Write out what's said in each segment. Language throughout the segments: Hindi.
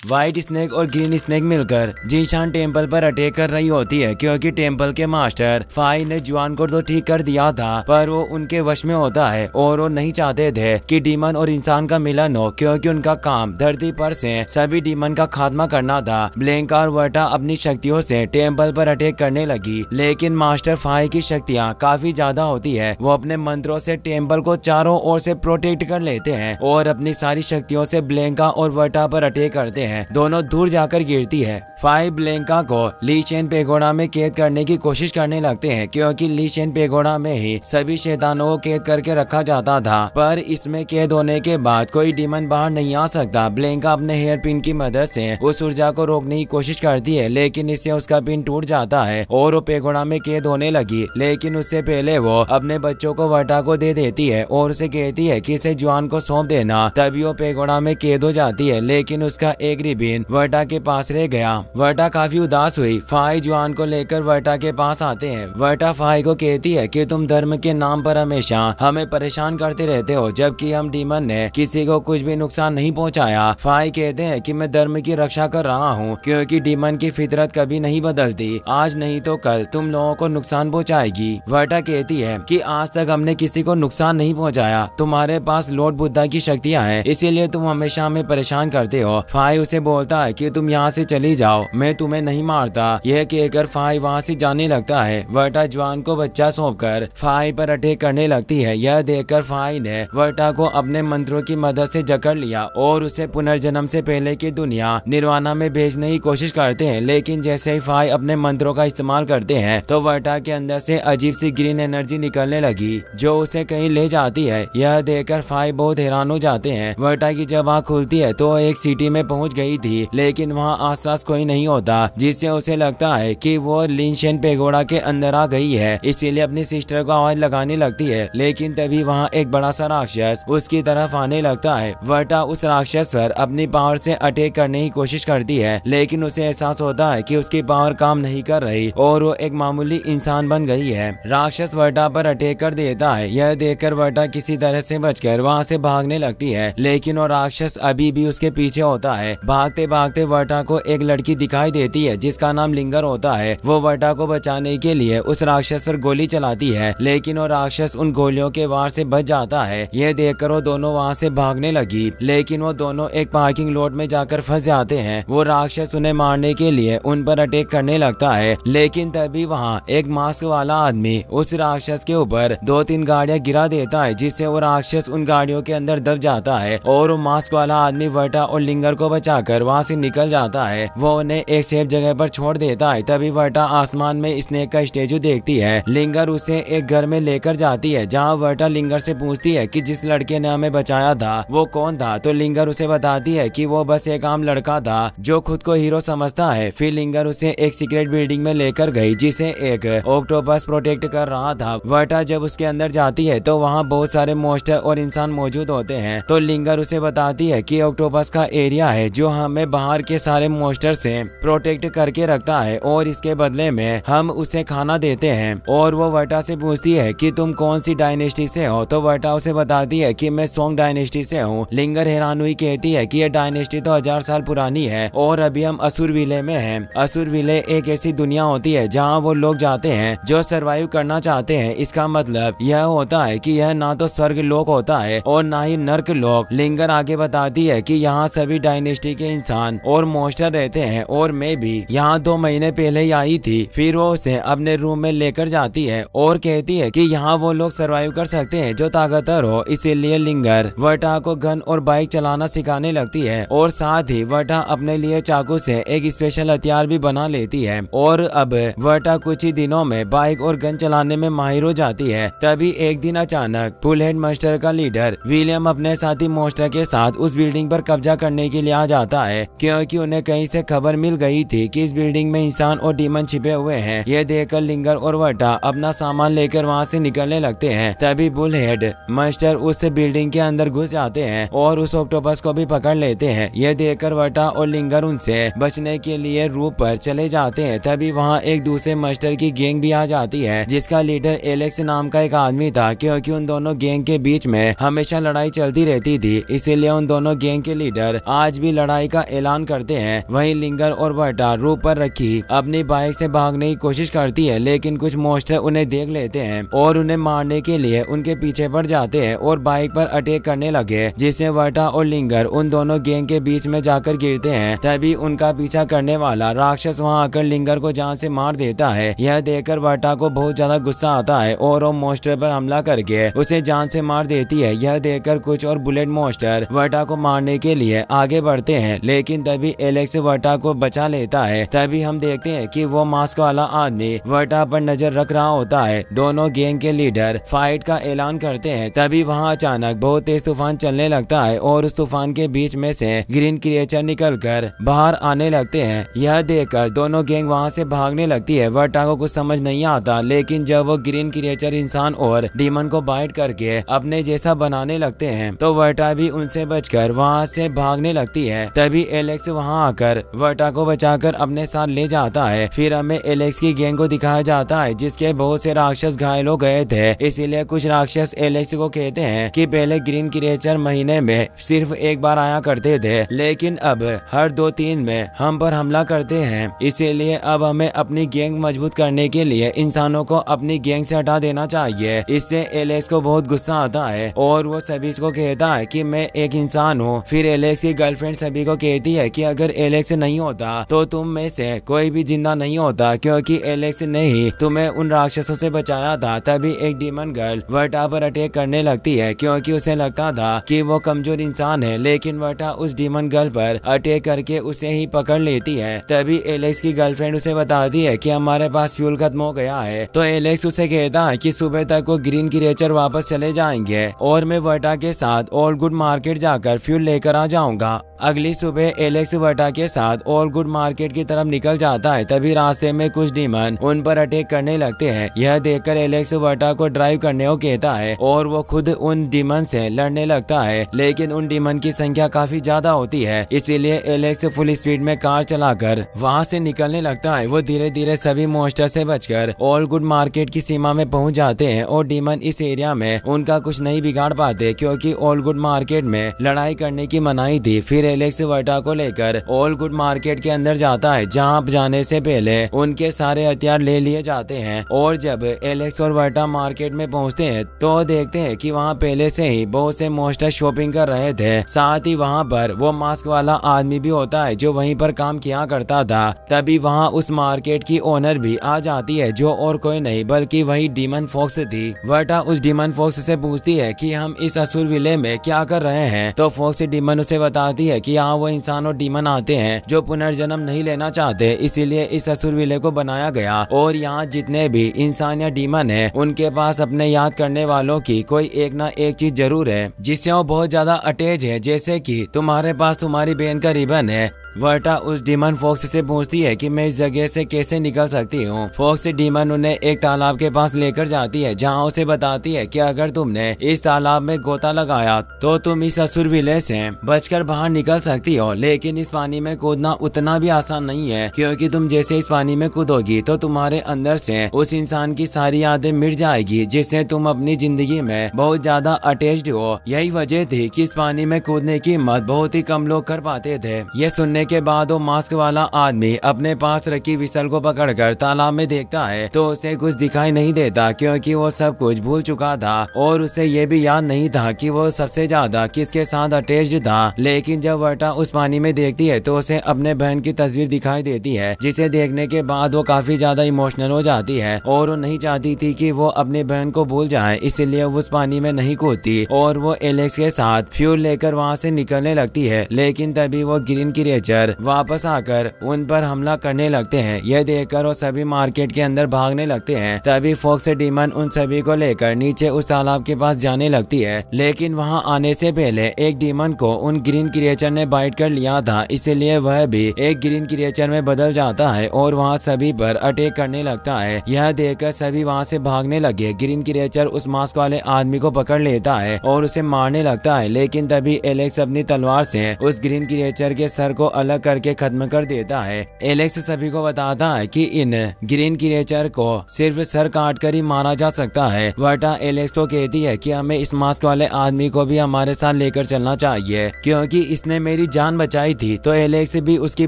व्हाइट स्नेक और ग्रीन स्नेक मिलकर जीशान टेम्पल पर अटैक कर रही होती है, क्योंकि टेम्पल के मास्टर फाई ने जुआन को तो ठीक कर दिया था पर वो उनके वश में होता है और वो नहीं चाहते थे कि डीमन और इंसान का मिलन हो, क्योंकि उनका काम धरती पर से सभी डीमन का खात्मा करना था। ब्लैंका और वर्टा अपनी शक्तियों से टेम्पल पर अटैक करने लगी, लेकिन मास्टर फाई की शक्तियाँ काफी ज्यादा होती है। वो अपने मंत्रों से टेम्पल को चारों ओर से प्रोटेक्ट कर लेते हैं और अपनी सारी शक्तियों से ब्लैंका और वर्टा पर अटैक करते हैं। दोनों दूर जाकर गिरती है। फाई ब्लैंका को लीशेन पेगोडा में कैद करने की कोशिश करने लगते हैं, क्योंकि लीशेन पेगोडा में ही सभी शैतानों को कैद करके रखा जाता था, पर इसमें कैद होने के बाद कोई डीमन बाहर नहीं आ सकता। ब्लैंका अपने हेयर पिन की मदद से उस ऊर्जा को रोकने की कोशिश करती है, लेकिन इससे उसका पिन टूट जाता है और वो पेगोडा में कैद होने लगी। लेकिन उससे पहले वो अपने बच्चों को वर्टा को दे देती है और उसे कहती है कि इसे जुआन को सौंप देना। तभी वो पेगोडा में कैद हो जाती है, लेकिन उसका एक रिबन वर्टा के पास रह गया। वर्टा काफी उदास हुई। फाई जुआन को लेकर वर्टा के पास आते हैं। वर्टा फाई को कहती है कि तुम धर्म के नाम पर हमेशा हमें परेशान करते रहते हो, जबकि हम डीमन ने किसी को कुछ भी नुकसान नहीं पहुंचाया। फाई कहते हैं कि मैं धर्म की रक्षा कर रहा हूं, क्योंकि डीमन की फितरत कभी नहीं बदलती। आज नहीं तो कल तुम लोगों को नुकसान पहुंचाएगी। वर्टा कहती है कि आज तक हमने किसी को नुकसान नहीं पहुंचाया। तुम्हारे पास लॉर्ड बुद्धा की शक्तियां हैं, इसीलिए तुम हमेशा हमें परेशान करते हो। फाई उसे बोलता है कि तुम यहाँ से चली जाओ, मैं तुम्हें नहीं मारता। यह कहकर फाई वहाँ से जाने लगता है। वर्टा जुआन को बच्चा सौंपकर फाई पर अटैक करने लगती है। यह देखकर फाई ने वर्टा को अपने मंत्रों की मदद से जकड़ लिया और उसे पुनर्जन्म से पहले की दुनिया निर्वाणा में भेजने की कोशिश करते हैं। लेकिन जैसे ही फाई अपने मंत्रों का इस्तेमाल करते हैं तो वर्टा के अंदर से अजीब सी ग्रीन एनर्जी निकलने लगी, जो उसे कहीं ले जाती है। यह देखकर फाई बहुत हैरान हो जाते हैं। वर्टा की जब आँख खुलती है तो एक सिटी में पहुंच गई थी, लेकिन वहाँ आसपास कोई नहीं होता, जिससे उसे लगता है कि वो लिनशेन पेगोडा के अंदर आ गई है। इसीलिए अपनी सिस्टर को आवाज लगाने लगती है, लेकिन तभी वहाँ एक बड़ा सा राक्षस उसकी तरफ आने लगता है। वर्टा उस राक्षस पर अपनी पावर से अटैक करने की कोशिश करती है, लेकिन उसे एहसास होता है कि उसकी पावर काम नहीं कर रही और वो एक मामूली इंसान बन गई है। राक्षस वर्टा पर अटैक कर देता है। यह देखकर वर्टा किसी तरह से बचकर वहाँ से भागने लगती है, लेकिन वो राक्षस अभी भी उसके पीछे होता है। भागते भागते वर्टा को एक लड़की दिखाई देती है जिसका नाम लिंगर होता है। वो वर्टा को बचाने के लिए उस राक्षस पर गोली चलाती है, लेकिन वो राक्षस उन गोलियों के वार से बच जाता है। यह देखकर वो दोनों वहाँ से भागने लगी, लेकिन वो दोनों एक पार्किंग लॉट में जाकर फंस जाते हैं। वो राक्षस उन्हें मारने के लिए उन पर अटैक करने लगता है, लेकिन तभी वहाँ एक मास्क वाला आदमी उस राक्षस के ऊपर 2-3 गाड़ियाँ गिरा देता है, जिससे वो राक्षस उन गाड़ियों के अंदर दब जाता है और वो मास्क वाला आदमी वर्टा और लिंगर को बचाकर वहाँ से निकल जाता है। वो उन्हें एक सेफ जगह पर छोड़ देता है। तभी वर्टा आसमान में स्नेक का स्टेचू देखती है। लिंगर उसे एक घर में लेकर जाती है, जहाँ वर्टा लिंगर से पूछती है कि जिस लड़के ने हमें बचाया था वो कौन था, तो लिंगर उसे बताती है कि वो बस एक आम लड़का था जो खुद को हीरो समझता है। फिर लिंगर उसे एक सीक्रेट बिल्डिंग में लेकर गई, जिसे एक ऑक्टोपस प्रोटेक्ट कर रहा था। वर्टा जब उसके अंदर जाती है तो वहाँ बहुत सारे मॉन्स्टर और इंसान मौजूद होते हैं, तो लिंगर उसे बताती है कि ऑक्टोपस का एरिया है जो हमें बाहर के सारे मॉन्स्टर से प्रोटेक्ट करके रखता है और इसके बदले में हम उसे खाना देते हैं। और वो वर्टा से पूछती है कि तुम कौन सी डायनेस्टी से हो, तो वर्टा उसे बताती है कि मैं सोंग डायनेस्टी से हूँ। लिंगर हैरान हुई कहती है कि यह डायनेस्टी तो 1000 साल पुरानी है और अभी हम असुर विले में हैं। असुर विले एक ऐसी दुनिया होती है जहाँ वो लोग जाते हैं जो सरवाइव करना चाहते हैं। इसका मतलब यह होता है कि यह ना तो स्वर्ग लोक होता है और ना ही नर्क लोक। लिंगर आगे बताती है कि यहाँ सभी डायनेस्टी के इंसान और मॉन्स्टर रहते हैं और मैं भी यहाँ 2 महीने पहले ही आई थी। फिर वो उसे अपने रूम में लेकर जाती है और कहती है कि यहाँ वो लोग सरवाइव कर सकते हैं जो ताकतवर हो। इसीलिए लिंगर वर्टा को गन और बाइक चलाना सिखाने लगती है और साथ ही वर्टा अपने लिए चाकू से एक स्पेशल हथियार भी बना लेती है। और अब वर्टा कुछ ही दिनों में बाइक और गन चलाने में माहिर हो जाती है। तभी एक दिन अचानक फुल हेड मॉन्स्टर का लीडर विलियम अपने साथी मॉन्स्टर के साथ उस बिल्डिंग पर कब्जा करने के लिए आ जाता है, क्योंकि उन्हें कहीं से खबर खबर मिल गई थी कि इस बिल्डिंग में इंसान और डीमन छिपे हुए हैं। यह देखकर लिंगर और वर्टा अपना सामान लेकर वहाँ से निकलने लगते हैं। तभी बुलहेड मास्टर उस बिल्डिंग के अंदर घुस जाते हैं और उस ऑक्टोपस को भी पकड़ लेते हैं। यह देखकर वर्टा और लिंगर उनसे बचने के लिए रूफ पर चले जाते हैं। तभी वहाँ एक दूसरे मास्टर की गैंग भी आ जाती है जिसका लीडर एलेक्स नाम का एक आदमी था। क्योंकि उन दोनों गैंग के बीच में हमेशा लड़ाई चलती रहती थी, इसीलिए उन दोनों गैंग के लीडर आज भी लड़ाई का ऐलान करते हैं। वहीं लिंगर और वर्टा रूफ पर रखी अपनी बाइक से भागने की कोशिश करती है, लेकिन कुछ मॉन्स्टर उन्हें देख लेते हैं और उन्हें मारने के लिए उनके पीछे पड़ जाते हैं और बाइक पर अटैक करने लगे, जिससे वर्टा और लिंगर उन दोनों गैंग के बीच में जाकर गिरते हैं। तभी उनका पीछा करने वाला राक्षस वहां आकर लिंगर को जान से मार देता है। यह देखकर वर्टा को बहुत ज्यादा गुस्सा आता है और वो मॉन्स्टर पर हमला करके उसे जान से मार देती है। यह देखकर कुछ और बुलेट मॉन्स्टर वर्टा को मारने के लिए आगे बढ़ते हैं, लेकिन तभी एलेक्स वर्टा को बचा लेता है। तभी हम देखते हैं कि वो मास्क वाला आदमी वर्टा पर नजर रख रहा होता है। दोनों गैंग के लीडर फाइट का ऐलान करते हैं। तभी वहां अचानक बहुत तेज तूफान चलने लगता है और उस तूफान के बीच में से ग्रीन क्रिएचर निकलकर बाहर आने लगते हैं। यह देखकर दोनों गैंग वहां से भागने लगती है। वर्टा को कुछ समझ नहीं आता, लेकिन जब वो ग्रीन क्रिएचर इंसान और डीमन को बाइट करके अपने जैसा बनाने लगते हैं तो वर्टा भी उनसे बचकर वहां से भागने लगती है। तभी एलेक्स वहां आकर वर्टा को बचाकर अपने साथ ले जाता है। फिर हमें एलेक्स की गैंग को दिखाया जाता है जिसके बहुत से राक्षस घायल हो गए थे, इसीलिए कुछ राक्षस एलेक्स को कहते हैं कि पहले ग्रीन क्रिएचर महीने में सिर्फ एक बार आया करते थे, लेकिन अब हर 2-3 में हम पर हमला करते हैं। इसीलिए अब हमें अपनी गैंग मजबूत करने के लिए इंसानों को अपनी गैंग से हटा देना चाहिए। इससे एलेक्स को बहुत गुस्सा आता है और वो सभी को कहता है कि मैं एक इंसान हूँ। फिर एलेक्स की गर्लफ्रेंड सभी को कहती है कि अगर एलेक्स नहीं होता तो तुम में से कोई भी जिंदा नहीं होता, क्योंकि एलेक्स ने ही तुम्हें उन राक्षसों से बचाया था। तभी एक डीमन गर्ल वर्टा पर अटैक करने लगती है, क्योंकि उसे लगता था कि वो कमजोर इंसान है, लेकिन वर्टा उस डीमन गर्ल पर अटैक करके उसे ही पकड़ लेती है। तभी एलेक्स की गर्लफ्रेंड उसे बताती है कि हमारे पास फ्यूल खत्म हो गया है। तो एलेक्स उसे कहता है कि सुबह तक वो ग्रीन क्रिएचर वापस चले जाएंगे और मैं वर्टा के साथ ऑल गुड मार्केट जाकर फ्यूल लेकर आ जाऊंगा। अगली सुबह एलेक्स वर्टा के साथ ऑल गुड मार्केट की तरफ निकल जाता है। तभी रास्ते में कुछ डीमन उन पर अटैक करने लगते हैं। यह देखकर एलेक्स वर्टा को ड्राइव करने को कहता है और वो खुद उन डीमन से लड़ने लगता है, लेकिन उन डीमन की संख्या काफी ज्यादा होती है, इसीलिए एलेक्स फुल स्पीड में कार चलाकर वहां से निकलने लगता है। वो धीरे धीरे सभी मॉन्स्टर से बचकर ऑल गुड मार्केट की सीमा में पहुंच जाते हैं और डीमन इस एरिया में उनका कुछ नहीं बिगाड़ पाते, क्योंकि ऑल गुड मार्केट में लड़ाई करने की मनाही थी। फिर एलेक्स वर्टा को लेकर ऑल गुड मार्केट के अंदर जाता है, जहां जाने से पहले उनके सारे हथियार ले लिए जाते हैं। और जब एलेक्स और वर्टा मार्केट में पहुंचते हैं तो देखते हैं कि वहां पहले से ही बहुत से मॉन्स्टर शॉपिंग कर रहे थे। साथ ही वहां पर वो मास्क वाला आदमी भी होता है जो वहीं पर काम किया करता था। तभी वहां उस मार्केट की ओनर भी आ जाती है, जो और कोई नहीं बल्कि वही डीमन फॉक्स थी। वर्टा उस डीमन फॉक्स से पूछती है कि हम इस असुर विले में क्या कर रहे हैं। तो फॉक्स डीमन उसे बताती है कि यहाँ वो इंसान और डीमन आते हैं जो पुनर्जन्म नहीं लेना चाहते, इसीलिए इस असुर विले को बनाया गया। और यहाँ जितने भी इंसान या डीमन है उनके पास अपने याद करने वालों की कोई एक ना एक चीज जरूर है जिससे वो बहुत ज्यादा अटैच है, जैसे कि तुम्हारे पास तुम्हारी बहन का रिबन है। वर्टा उस डीमन फॉक्स से पूछती है कि मैं इस जगह से कैसे निकल सकती हूँ। फॉक्स डीमन उन्हें एक तालाब के पास लेकर जाती है, जहाँ उसे बताती है कि अगर तुमने इस तालाब में गोता लगाया तो तुम इस असुर विले से बचकर बाहर निकल सकती हो। लेकिन इस पानी में कूदना उतना भी आसान नहीं है, क्योंकि तुम जैसे इस पानी में कूदोगी तो तुम्हारे अंदर से उस इंसान की सारी यादें मिट जाएगी, जिससे तुम अपनी जिंदगी में बहुत ज्यादा अटैच्ड हो। यही वजह थी कि इस पानी में कूदने की हिम्मत बहुत ही कम लोग कर पाते थे। ये सुनने के बाद वो मास्क वाला आदमी अपने पास रखी विसल को पकड़कर तालाब में देखता है तो उसे कुछ दिखाई नहीं देता, क्योंकि वो सब कुछ भूल चुका था और उसे ये भी याद नहीं था कि वो सबसे ज्यादा किसके साथ अटैच्ड था। लेकिन जब वर्टा उस पानी में देखती है तो उसे अपने बहन की तस्वीर दिखाई देती है, जिसे देखने के बाद वो काफी ज्यादा इमोशनल हो जाती है और वो नहीं चाहती थी कि वो अपनी बहन को भूल जाए, इसलिए वो उस पानी में नहीं कूदती और वो एलेक्स के साथ फ्यूल लेकर वहाँ से निकलने लगती है। लेकिन तभी वो ग्रीन क्रिएचर क्रिएचर वापस आकर उन पर हमला करने लगते हैं। यह देखकर वो सभी मार्केट के अंदर भागने लगते हैं। तभी फॉक्स डीमन उन सभी को लेकर नीचे उस तालाब के पास जाने लगती है, लेकिन वहां आने से पहले एक डीमन को उन ग्रीन क्रिएचर ने बाइट कर लिया था, इसलिए वह भी एक ग्रीन क्रिएचर में बदल जाता है और वहां सभी पर अटैक करने लगता है। यह देखकर सभी वहां से भागने लगे। ग्रीन क्रिएचर उस मास्क वाले आदमी को पकड़ लेता है और उसे मारने लगता है, लेकिन तभी एलेक्स अपनी तलवार से उस ग्रीन क्रिएचर के सर को अलग करके खत्म कर देता है। एलेक्स सभी को बताता है कि इन ग्रीन क्रिएचर को सिर्फ सर काट कर ही मारा जा सकता है। वर्टा एलेक्स को कहती है कि हमें इस मास्क वाले आदमी को भी हमारे साथ लेकर चलना चाहिए क्योंकि इसने मेरी जान बचाई थी। तो एलेक्स भी उसकी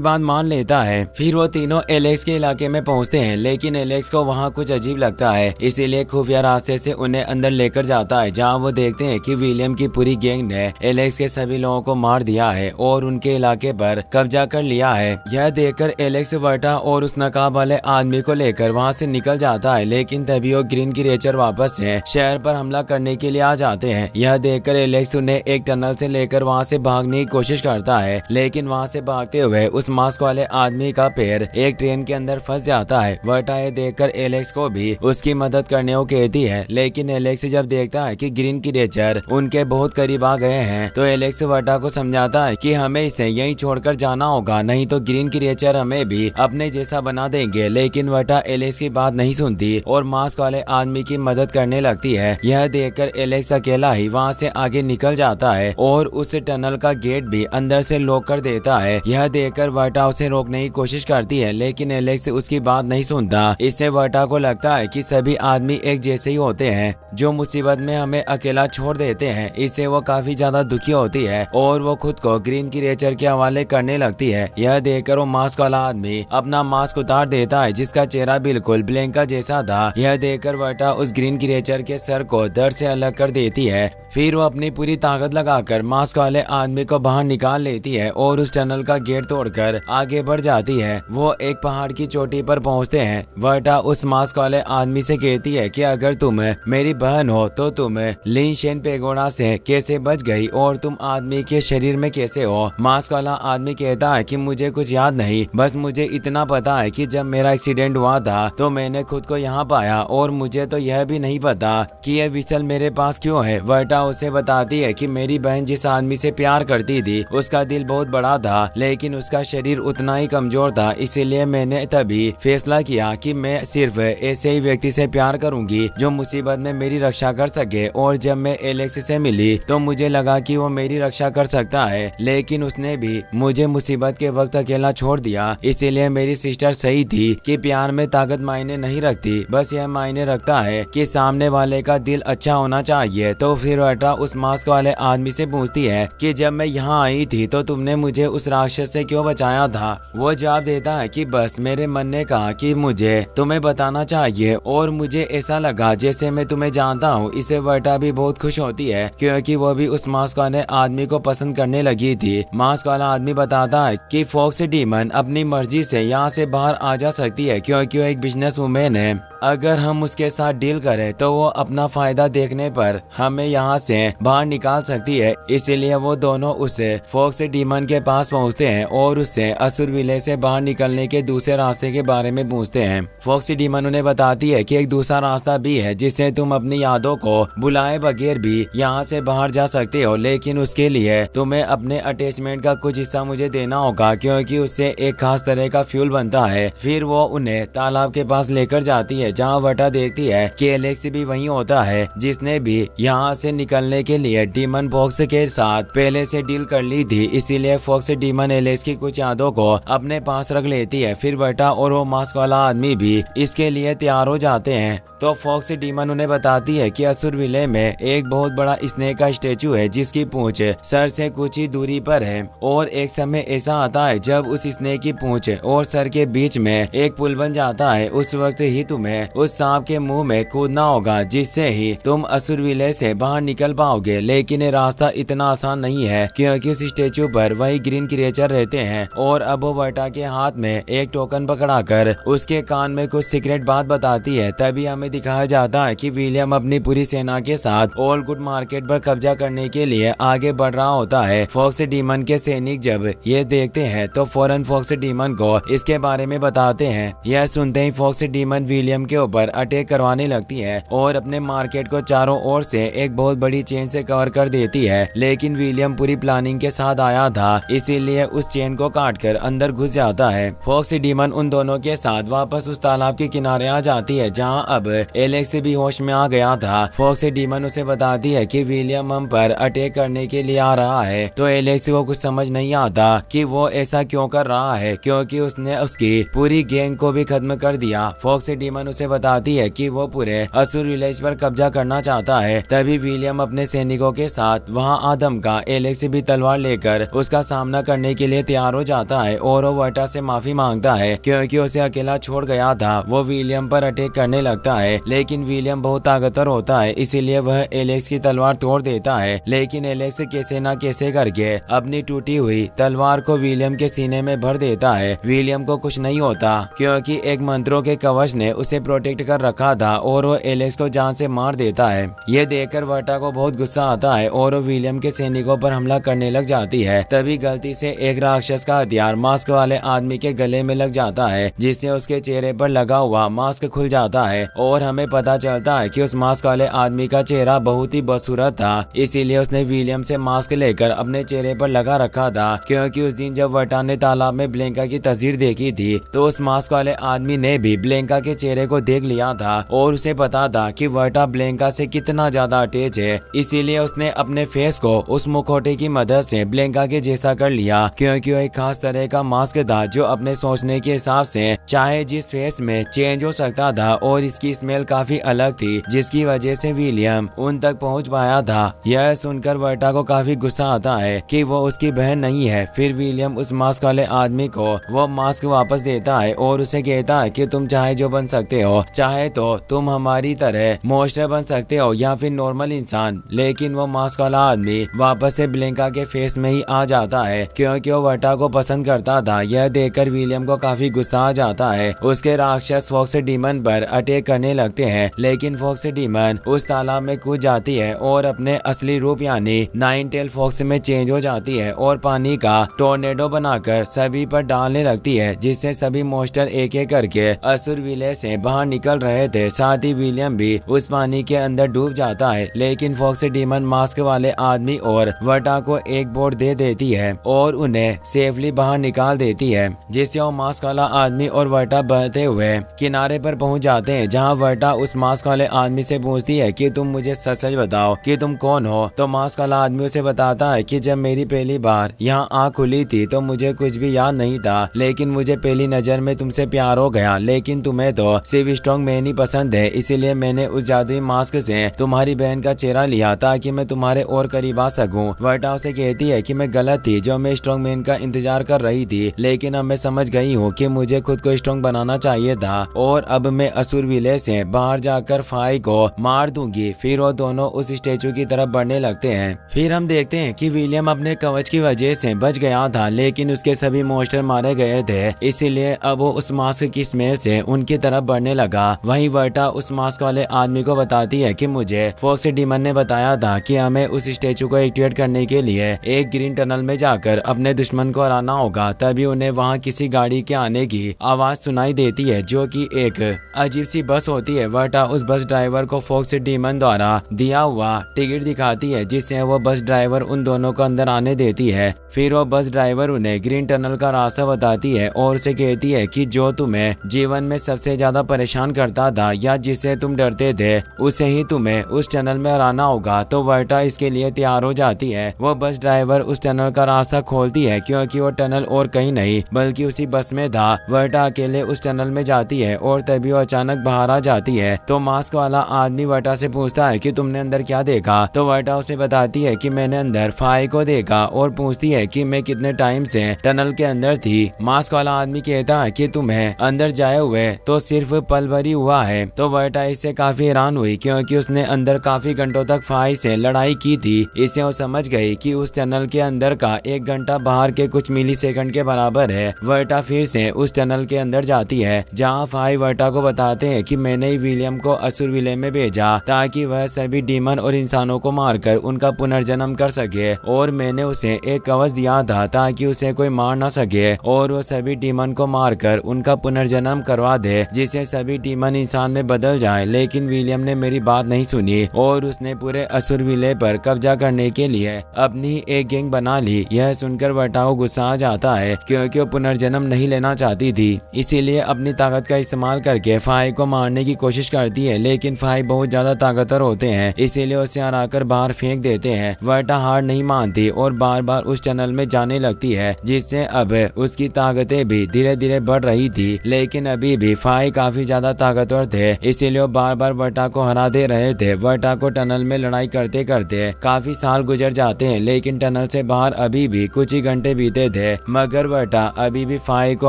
बात मान लेता है। फिर वो तीनों एलेक्स के इलाके में पहुंचते हैं, लेकिन एलेक्स को वहां कुछ अजीब लगता है, इसीलिए खुफिया रास्ते से उन्हें अंदर लेकर जाता है, जहां वो देखते हैं कि विलियम की पूरी गैंग ने एलेक्स के सभी लोगों को मार दिया है और उनके इलाके पर कब्जा कर लिया है। यह देखकर एलेक्स वर्टा और उस नकाब वाले आदमी को लेकर वहां से निकल जाता है, लेकिन तभी वो ग्रीन क्रिएचर वापस से शहर पर हमला करने के लिए आ जाते हैं। यह देखकर एलेक्स उन्हें एक टनल से लेकर वहां से भागने की कोशिश करता है, लेकिन वहां से भागते हुए उस मास्क वाले आदमी का पैर एक ट्रेन के अंदर फंस जाता है। वर्टा ये देखकर एलेक्स को भी उसकी मदद करने को कहती है, लेकिन एलेक्स जब देखता है कि ग्रीन क्रिएचर उनके बहुत करीब आ गए हैं तो एलेक्स वर्टा को समझाता है कि हमें इसे यहीं छोड़कर जाना होगा, नहीं तो ग्रीन क्रिएचर हमें भी अपने जैसा बना देंगे। लेकिन वर्टा एलेक्स की बात नहीं सुनती और मास्क वाले आदमी की मदद करने लगती है। यह देखकर एलेक्स अकेला ही वहां से आगे निकल जाता है और उस टनल का गेट भी अंदर से लॉक कर देता है। यह देखकर वर्टा उसे रोकने की कोशिश करती है, लेकिन एलेक्स उसकी बात नहीं सुनता। इससे वर्टा को लगता है कि सभी आदमी एक जैसे ही होते हैं जो मुसीबत में हमें अकेला छोड़ देते हैं। इससे वो काफी ज्यादा दुखी होती है और वो खुद को ग्रीन क्रिएचर के हवाले करने लगती है। यह देखकर वो मास्क वाला आदमी अपना मास्क उतार देता है, जिसका चेहरा बिल्कुल ब्लैंका जैसा था। यह देखकर वर्टा उस ग्रीन क्रिएचर के सर को दर्द से अलग कर देती है। फिर वो अपनी पूरी ताकत लगाकर मास्क वाले आदमी को बाहर निकाल लेती है और उस टनल का गेट तोड़कर आगे बढ़ जाती है। वो एक पहाड़ की चोटी पर पहुंचते हैं। वर्टा उस मास्क वाले आदमी से कहती है कि अगर तुम मेरी बहन हो तो तुम लिन शेन पेगोडा से कैसे बच गई और तुम आदमी के शरीर में कैसे हो। मास्क वाला आदमी कहता है कि मुझे कुछ याद नहीं, बस मुझे इतना पता है कि जब मेरा एक्सीडेंट हुआ था तो मैंने खुद को यहाँ पाया और मुझे तो यह भी नहीं पता कि यह विसल मेरे पास क्यों है। वर्टा उसे बताती है कि मेरी बहन जिस आदमी से प्यार करती थी उसका दिल बहुत बड़ा था, लेकिन उसका शरीर उतना ही कमजोर था, इसीलिए मैंने तभी फैसला किया कि मैं सिर्फ ऐसे ही व्यक्ति से प्यार करूंगी जो मुसीबत में मेरी रक्षा कर सके। और जब मैं एलेक्स से मिली तो मुझे लगा कि वो मेरी रक्षा कर सकता है, लेकिन उसने भी मुझे मुसीबत के वक्त अकेला छोड़ दिया। इसीलिए मेरी सिस्टर सही थी कि प्यार में ताकत मायने नहीं रखती, बस यह मायने रखता है कि सामने वाले का दिल अच्छा होना चाहिए। तो फिर वर्टा उस मास्क वाले आदमी से पूछती है कि जब मैं यहाँ आई थी तो तुमने मुझे उस राक्षस से क्यों बचाया था। वो जवाब देता है कि बस मेरे मन ने कहा कि मुझे तुम्हें बताना चाहिए और मुझे ऐसा लगा जैसे मैं तुम्हें जानता हूँ। इसे वर्टा भी बहुत खुश होती है क्योंकि वो भी उस मास्क वाले आदमी को पसंद करने लगी थी। मास्क वाला आदमी बताता है कि फॉक्स डीमन अपनी मर्जी से यहाँ से बाहर आ जा सकती है क्योंकि वो एक बिजनेस वुमेन है। अगर हम उसके साथ डील करें तो वो अपना फायदा देखने पर हमें यहाँ से बाहर निकाल सकती है। इसीलिए वो दोनों उसे फॉक्स डीमन के पास पहुँचते हैं और उससे असुर विले से बाहर निकलने के दूसरे रास्ते के बारे में पूछते हैं। फॉक्स डीमन उन्हें बताती है कि एक दूसरा रास्ता भी है जिससे तुम अपनी यादों को बुलाए बगैर भी यहाँ से बाहर जा सकते हो, लेकिन उसके लिए तुम्हें अपने अटैचमेंट का कुछ हिस्सा मुझे देना होगा क्योंकि उससे एक खास तरह का फ्यूल बनता है। फिर वो उन्हें तालाब के पास लेकर जाती है जहाँ वर्टा देखती है कि एलेक्स भी वहीं होता है जिसने भी यहाँ से निकलने के लिए डीमन फॉक्स के साथ पहले से डील कर ली थी। इसीलिए फॉक्स डीमन एलेक्स की कुछ यादों को अपने पास रख लेती है। फिर वर्टा और वो मास्क वाला आदमी भी इसके लिए तैयार हो जाते हैं। तो फॉक्स डीमन उन्हें बताती है कि असुर विले में एक बहुत बड़ा स्नेक का स्टेचू है जिसकी पूंछ सर से कुछ ही दूरी पर है और एक समय ऐसा आता है जब उस स्नेक की पूंछ और सर के बीच में एक पुल बन जाता है। उस वक्त ही तुम्हें उस सांप के मुंह में कूदना होगा जिससे ही तुम असुर विले से बाहर निकल पाओगे। लेकिन ये रास्ता इतना आसान नहीं है क्योंकि उस स्टेचू पर वही ग्रीन क्रिएचर रहते हैं। और अब वो वर्टा के हाथ में एक टोकन पकड़ाकर उसके कान में कुछ सीक्रेट बात बताती है। तभी हमें दिखाया जाता है कि विलियम अपनी पूरी सेना के साथ ओल्ड गुड मार्केट पर कब्जा करने के लिए आगे बढ़ रहा होता है। फॉक्स डीमन के सैनिक जब ये ये देखते हैं तो फौरन फॉक्स डीमन को इसके बारे में बताते हैं। यह सुनते ही फॉक्स डीमन विलियम के ऊपर अटैक करवाने लगती है और अपने मार्केट को चारों ओर से एक बहुत बड़ी चेन से कवर कर देती है। लेकिन विलियम पूरी प्लानिंग के साथ आया था, इसीलिए उस चेन को काटकर अंदर घुस जाता है। फॉक्स डीमन उन दोनों के साथ वापस उस तालाब के किनारे आ जाती है जहां अब एलेक्स भी होश में आ गया था। फॉक्स डीमन उसे बताती है कि विलियम हम पर अटैक करने के लिए आ रहा है। तो एलेक्स को कुछ समझ नहीं आता कि वो ऐसा क्यों कर रहा है, क्योंकि उसने उसकी पूरी गैंग को भी खत्म कर दिया। फॉक्स डीमन उसे बताती है कि वो पूरे असुर विलेज पर कब्जा करना चाहता है। तभी विलियम अपने सैनिकों के साथ वहां आदम का एलेक्स भी तलवार लेकर उसका सामना करने के लिए तैयार हो जाता है और वो वर्टा से माफी मांगता है क्योंकि उसे अकेला छोड़ गया था। वो विलियम पर अटैक करने लगता है, लेकिन विलियम बहुत ताकतवर होता है, इसीलिए वह एलेक्स की तलवार तोड़ देता है। लेकिन एलेक्स कैसे ना कैसे करके अपनी टूटी हुई तलवार को विलियम के सीने में भर देता है। विलियम को कुछ नहीं होता क्योंकि एक मंत्रों के कवच ने उसे प्रोटेक्ट कर रखा था और वो एलेक्स को जान से मार देता है। ये देखकर वर्टा को बहुत गुस्सा आता है और वो विलियम के सैनिकों पर हमला करने लग जाती है। तभी गलती से एक राक्षस का हथियार मास्क वाले आदमी के गले में लग जाता है, जिससे उसके चेहरे पर लगा हुआ मास्क खुल जाता है और हमें पता चलता है कि उस मास्क वाले आदमी का चेहरा बहुत ही बदसूरत था, इसीलिए उसने विलियम से मास्क लेकर अपने चेहरे पर लगा रखा था। क्योंकि उस दिन जब वर्टा ने तालाब में ब्लेंका की तस्वीर देखी थी तो उस मास्क वाले आदमी ने भी ब्लेंका के चेहरे को देख लिया था और उसे पता था कि वर्टा ब्लेंका से कितना ज्यादा अटैच है, इसीलिए उसने अपने फेस को उस मुखौटे की मदद से ब्लेंका के जैसा कर लिया। क्योंकि वो एक खास तरह का मास्क था जो अपने सोचने के हिसाब से चाहे जिस फेस में चेंज हो सकता था और इसकी स्मेल काफी अलग थी, जिसकी वजह से विलियम उन तक पहुंच पाया था। यह सुनकर वर्टा को काफी गुस्सा आता है कि वो उसकी बहन नहीं है। फिर विलियम उस मास्क वाले आदमी को वो मास्क वापस देता है और उसे कहता है कि तुम चाहे जो बन सकते हो, चाहे तो तुम हमारी तरह मॉन्स्टर बन सकते हो या फिर नॉर्मल इंसान। लेकिन वो मास्क वाला आदमी वापस से ब्लेंका के फेस में ही आ जाता है क्योंकि वो वर्टा को पसंद करता था। यह देखकर विलियम को काफी गुस्सा आ जाता है। उसके राक्षस फॉक्स डीमन पर अटैक करने लगते हैं, लेकिन फॉक्स डीमन उस तालाब में कूद जाती है और अपने असली रूप यानी नाइन टेल फॉक्स में चेंज हो जाती है और पानी का टोर्नेडो बनाकर सभी पर डालने लगती है, जिससे सभी मॉन्स्टर एक एक करके असुर विलेज से बाहर निकल रहे थे। साथ ही विलियम भी उस पानी के अंदर डूब जाता है, लेकिन फॉक्स डीमन मास्क वाले आदमी और वर्टा को एक बोर्ड दे देती है और उन्हें सेफली बाहर निकाल देती है, जिससे वो मास्क वाला आदमी और वर्टा बहते हुए किनारे पर पहुंच जाते हैं, जहां वर्टा उस मास्क वाले आदमी से पूछती है कि तुम मुझे सच सच बताओ कि तुम कौन हो। तो मास्क वाला आदमी उसे बताता है कि जब मेरी पहली बार यहाँ आँख खुली थी तो मुझे कुछ भी याद नहीं था, लेकिन मुझे पहली नजर में तुमसे प्यार हो गया। लेकिन तुम्हें तो सिर्फ स्ट्रॉन्ग मैन ही पसंद है, इसीलिए मैंने उस जादुई मास्क से तुम्हारी बहन का चेहरा लिया ताकि मैं तुम्हारे और करीब आ सकूं। वर्टा उसे कहती है कि मैं गलत थी जो मैं स्ट्रॉन्ग मैन का इंतजार कर रही थी, लेकिन अब मैं समझ गई हूँ कि मुझे खुद को स्ट्रॉन्ग बनाना चाहिए था और अब मैं असुर विलेज से बाहर जाकर फाई को मार दूंगी। फिर वो दोनों उस स्टेचू की तरफ बढ़ने लगते हैं। फिर हम देखते हैं कि विलियम अपने कवच की वजह से बच गया था, लेकिन उसके सभी मॉन्स्टर मारे गए थे, इसीलिए अब वो उस मास्क की स्मेल से उनकी तरफ बढ़ने लगा। वहीं वर्टा उस मास्क वाले आदमी को बताती है कि मुझे फॉक्स डीमन ने बताया था कि हमें उस स्टेचू को एक्टिवेट करने के लिए एक ग्रीन टनल में जाकर अपने दुश्मन को हराना होगा। तभी उन्हें वहाँ किसी गाड़ी के आने की आवाज सुनाई देती है जो कि एक अजीब सी बस होती है। वर्टा उस बस ड्राइवर को फॉक्स डीमन द्वारा दिया हुआ टिकट दिखाती है, जिससे वो बस ड्राइवर उन दोनों को अंदर आने देती है। फिर वो बस ड्राइवर उन्हें ग्रीन टनल का रास्ता बताती है और उसे कहती है कि जो तुम्हें जीवन में सबसे ज्यादा परेशान करता था या जिससे तुम डरते थे उसे ही तुम्हें उस टनल में हराना होगा। तो वर्टा इसके लिए तैयार हो जाती है। वो बस ड्राइवर उस टनल का रास्ता खोलती है क्योंकि वो टनल और कहीं नहीं बल्कि उसी बस में था। वर्टा अकेले उस टनल में जाती है और तभी वो अचानक बाहर आ जाती है। तो मास्क वाला आदमी वर्टा से पूछता है कि तुमने अंदर क्या देखा। तो वर्टा उसे बताती है कि मैंने अंदर फाई को देखा और पूछती है कि मैं कितने टाइम से टनल के अंदर थी। मास्क वाला आदमी कहता है कि तुम्हें अंदर जाए हुए तो सिर्फ पल भर ही हुआ है। तो वर्टा इससे काफी हैरान हुई क्योंकि उसने अंदर काफी घंटों तक फाई से लड़ाई की थी। इससे वो समझ गई कि उस टनल के अंदर का 1 घंटा बाहर के कुछ मिली सेकंड के बराबर है। वर्टा फिर से उस टनल के अंदर जाती है जहाँ फाई वर्टा को बताते हैं कि मैंने ही विलियम को असुर विलेज में भेजा ताकि वह सभी डीमन और इंसानों को मारकर उनका पुनर्जन्म कर सके और मैंने उसे एक कवच दिया था था ताकि उसे कोई मार ना सके और वो सभी डीमन को मारकर उनका पुनर्जन्म करवा दे, जिससे सभी डीमन इंसान में बदल जाए। लेकिन विलियम ने मेरी बात नहीं सुनी और उसने पूरे असुर विले पर कब्जा करने के लिए अपनी एक गैंग बना ली। यह सुनकर वर्टा को गुस्सा आ जाता है क्योंकि वो पुनर्जन्म नहीं लेना चाहती थी, इसीलिए अपनी ताकत का इस्तेमाल करके फाई को मारने की कोशिश करती है। लेकिन फाई बहुत ज्यादा ताकतवर होते हैं, इसीलिए उसे हराकर बाहर फेंक देते हैं। वर्टा हार नहीं मानती और बार बार उस टनल में जाने लगती है, जिससे अब उसकी ताकतें भी धीरे धीरे बढ़ रही थी। लेकिन अभी भी फाई काफी ज्यादा ताकतवर थे, इसीलिए वो बार बार वर्टा को हरा दे रहे थे। वर्टा को टनल में लड़ाई करते करते काफी साल गुजर जाते हैं, लेकिन टनल से बाहर अभी भी कुछ ही घंटे बीते थे, मगर वर्टा अभी भी फाई को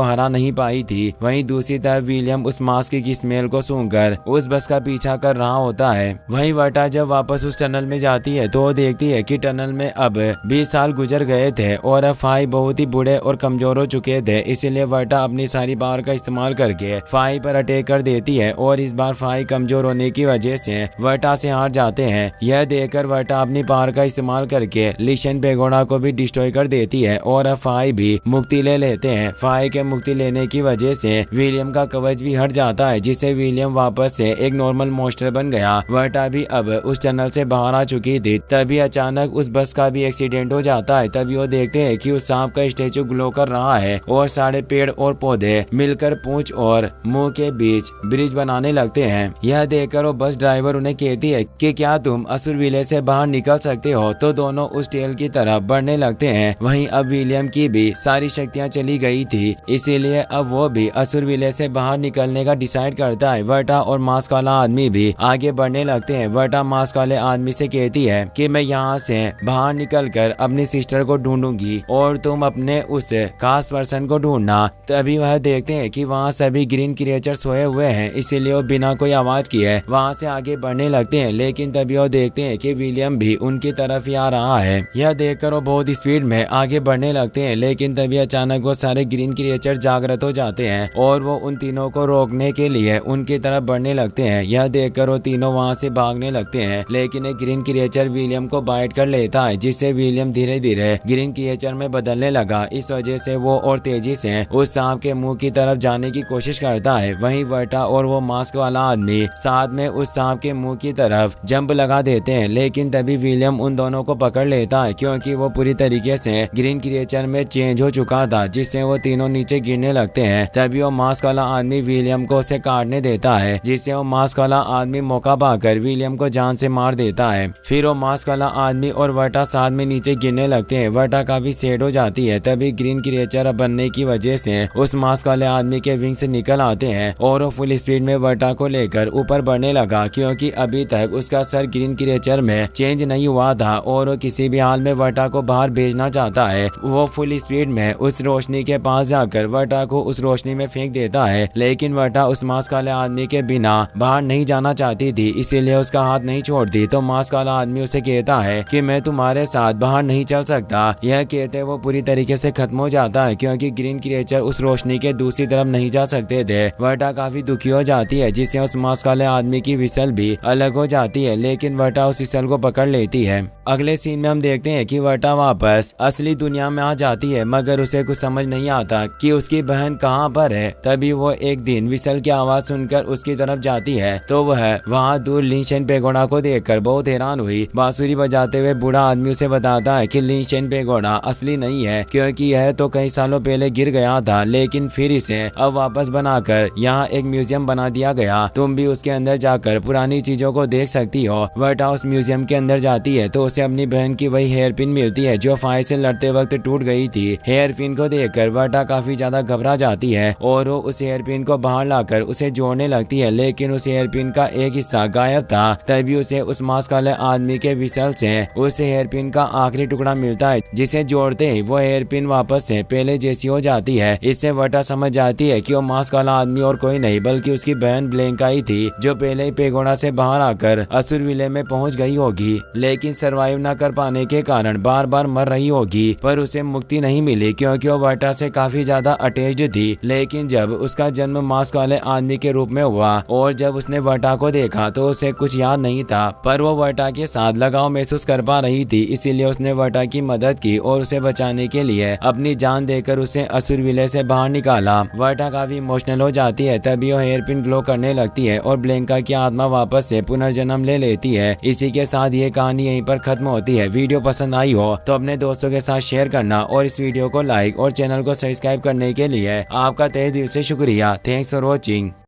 हरा नहीं पाई थी। वहीं दूसरी तरफ विलियम उस मास्क की स्मेल को सूंघकर उस बस का पीछा कर रहा होता है। वहीं वर्टा जब वापस उस टनल में जाती है तो वो देखती है कि टनल में अब 20 साल गुजर गए थे और अब फाई बहुत ही बूढ़े और कमजोर हो चुके थे। इसीलिए वर्टा अपनी सारी पावर का इस्तेमाल करके फाई पर अटैक कर देती है और इस बार फाई कमजोर होने की वजह से वर्टा से हार जाते हैं। यह देखकर वर्टा अपनी पावर का इस्तेमाल करके लिशन पेगोडा को भी डिस्ट्रॉय कर देती है और अब फाई भी मुक्ति ले लेते हैं। फाई के मुक्ति लेने की वजह से विलियम का कवच भी हट जाता है, जिससे विलियम वापस से एक नॉर्मल मॉन्स्टर बन गया। वर्टा भी अब उस टनल से बाहर आ चुकी थी। तभी अचानक उस बस का भी एक्सीडेंट हो जाता है। तभी वो देखते हैं कि उस सांप का स्टेचू ग्लो कर रहा है और सारे पेड़ और पौधे मिलकर पूंछ और मुंह के बीच ब्रिज बनाने लगते हैं। यह देखकर वो बस ड्राइवर उन्हें कहती है कि क्या तुम असुर विले से बाहर निकल सकते हो, तो दोनों उस टेल की तरफ बढ़ने लगते हैं। वहीं अब विलियम की भी सारी शक्तियां चली गई थी, इसीलिए अब वो भी असुर विले से बाहर निकलने का डिसाइड करता है। वर्टा और मास्क वाला आदमी भी आगे बढ़ने लगते हैं। वर्टा मास्क वाले आदमी से कहती है कि मैं यहाँ से बाहर निकलकर अपनी सिस्टर को ढूंढूंगी और तुम अपने उस खास पर्सन को ढूंढना। तभी वह देखते हैं कि वहाँ सभी ग्रीन क्रिएचर सोए हुए हैं, इसीलिए वो बिना कोई आवाज किए वहाँ से आगे बढ़ने लगते हैं। लेकिन तभी वो देखते हैं कि विलियम भी उनकी तरफ ही आ रहा है। यह देखकर वो बहुत स्पीड में आगे बढ़ने लगते हैं। लेकिन तभी अचानक वो सारे ग्रीन क्रिएचर जागृत हो जाते हैं और वो उन तीनों को रोकने के लिए उनकी तरफ बढ़ने लगते हैं। यह देखकर वो तीनों वहाँ से भागने लगते हैं, लेकिन एक ग्रीन क्रिएचर विलियम को बाइट कर लेता है, जिससे विलियम धीरे धीरे ग्रीन क्रिएचर में बदलने लगा। इस वजह से वो और तेजी से उस सांप के मुंह की तरफ जाने की कोशिश करता है। वहीं वर्टा और वो मास्क वाला आदमी साथ में उस सांप के मुंह की तरफ जंप लगा देते हैं। लेकिन तभी विलियम उन दोनों को पकड़ लेता है, क्योंकि वो पूरी तरीके से ग्रीन क्रिएचर में चेंज हो चुका था, जिससे वो तीनों नीचे गिरने लगते हैं। तभी वो मास्क वाला आदमी विलियम को उसे काटने देता है, जिससे वो मास्क वाला आदमी मौका पाकर विलियम को जान से मार देता है। फिर वो मास्क वाला आदमी और वर्टा साथ में नीचे गिरने लगते हैं। वर्टा काफी सैड हो जाती है। तभी ग्रीन क्रिएचर बनने की वजह से उस मास्क वाले आदमी के विंग से निकल आते हैं और वो फुल स्पीड में वर्टा को लेकर ऊपर बढ़ने लगा, क्योंकि अभी तक उसका सर ग्रीन क्रिएचर में चेंज नहीं हुआ था और वो किसी भी हाल में वर्टा को बाहर भेजना चाहता है। वो फुल स्पीड में उस रोशनी के पास जाकर वर्टा को उस रोशनी में फेंक देता है। लेकिन वर्टा उस मास्क वाले आदमी के बिना बाहर नहीं जाना चाहती थी, इसीलिए उसका हाथ नहीं छोड़ती। तो मास्क वाला आदमी उसे कहता है कि मैं तुम्हारे साथ बाहर नहीं चल सकता। यह कहते वो पूरी तरीके से खत्म हो जाता है, क्योंकि ग्रीन क्रिएचर उस रोशनी के दूसरी तरफ नहीं जा सकते थे। वर्टा काफी दुखी हो जाती है, जिससे उस मास्क वाले आदमी की विसल भी अलग हो जाती है। लेकिन वर्टा उस विसल को पकड़ लेती है। अगले सीन में हम देखते हैं कि वर्टा वापस असली दुनिया में आ जाती है, मगर उसे कुछ समझ नहीं आता कि उसकी बहन कहाँ पर है। तभी वो एक दिन विसल की आवाज सुनकर उसकी तरफ जाती है, तो वह वहाँ दूर लिशन पेगोडा को देखकर बहुत हैरान हुई। बांसुरी बजाते हुए बूढ़ा आदमी उसे बताता है कि लिशन पेगोडा असली नहीं है, क्योंकि यह तो कई सालों पहले गिर गया था, लेकिन फिर इसे अब वापस बनाकर यहाँ एक म्यूजियम बना दिया गया। तुम भी उसके अंदर जाकर पुरानी चीजों को देख सकती हो। वर्टा उस म्यूजियम के अंदर जाती है तो उसे अपनी बहन की वही हेयर पिन मिलती है जो फायर से लड़ते वक्त टूट गई थी। हेयर पिन को देखकर वर्टा काफी ज्यादा घबरा जाती है और वो उस हेयर पिन को बाहर लाकर उसे जोड़ने लगती है, लेकिन उस हेयर पिन का एक हिस्सा गायब था। तभी उसे उस मास्क वाले आदमी के विसल से उस हेयर पिन का आखिरी टुकड़ा मिलता है, जिसे जोड़ते ही वो हेयर पिन वापस से पहले जैसी हो जाती है। इससे वर्टा समझ जाती है कि वो मास्क वाला आदमी और कोई नहीं बल्कि उसकी बहन ब्लैंका ही थी, जो पहले ही पेगोडा से बाहर आकर असुर विले में पहुंच गई होगी, लेकिन सरवाइव न कर पाने के कारण बार बार मर रही होगी। पर उसे मुक्ति नहीं मिली, क्योंकि वो वर्टा से काफी ज्यादा अटैच्ड थी। लेकिन जब उसका जन्म मास्क वाले आदमी के रूप में हुआ और जब उसने वर्टा को देखा तो उसे कुछ याद नहीं था, पर वो वर्टा के साथ लगाव महसूस कर पा रही थी। इसीलिए उसने वर्टा की मदद की और उसे से बचाने के लिए अपनी जान देकर उसे असुर विलय से बाहर निकाला। वर्टा काफी इमोशनल हो जाती है, तभी वो हेयर पिन ग्लो करने लगती है और ब्लेंका की आत्मा वापस से पुनर्जन्म ले लेती है। इसी के साथ ये कहानी यहीं पर खत्म होती है। वीडियो पसंद आई हो तो अपने दोस्तों के साथ शेयर करना और इस वीडियो को लाइक और चैनल को सब्सक्राइब करने के लिए आपका तहे दिल से शुक्रिया। Thanks for watching.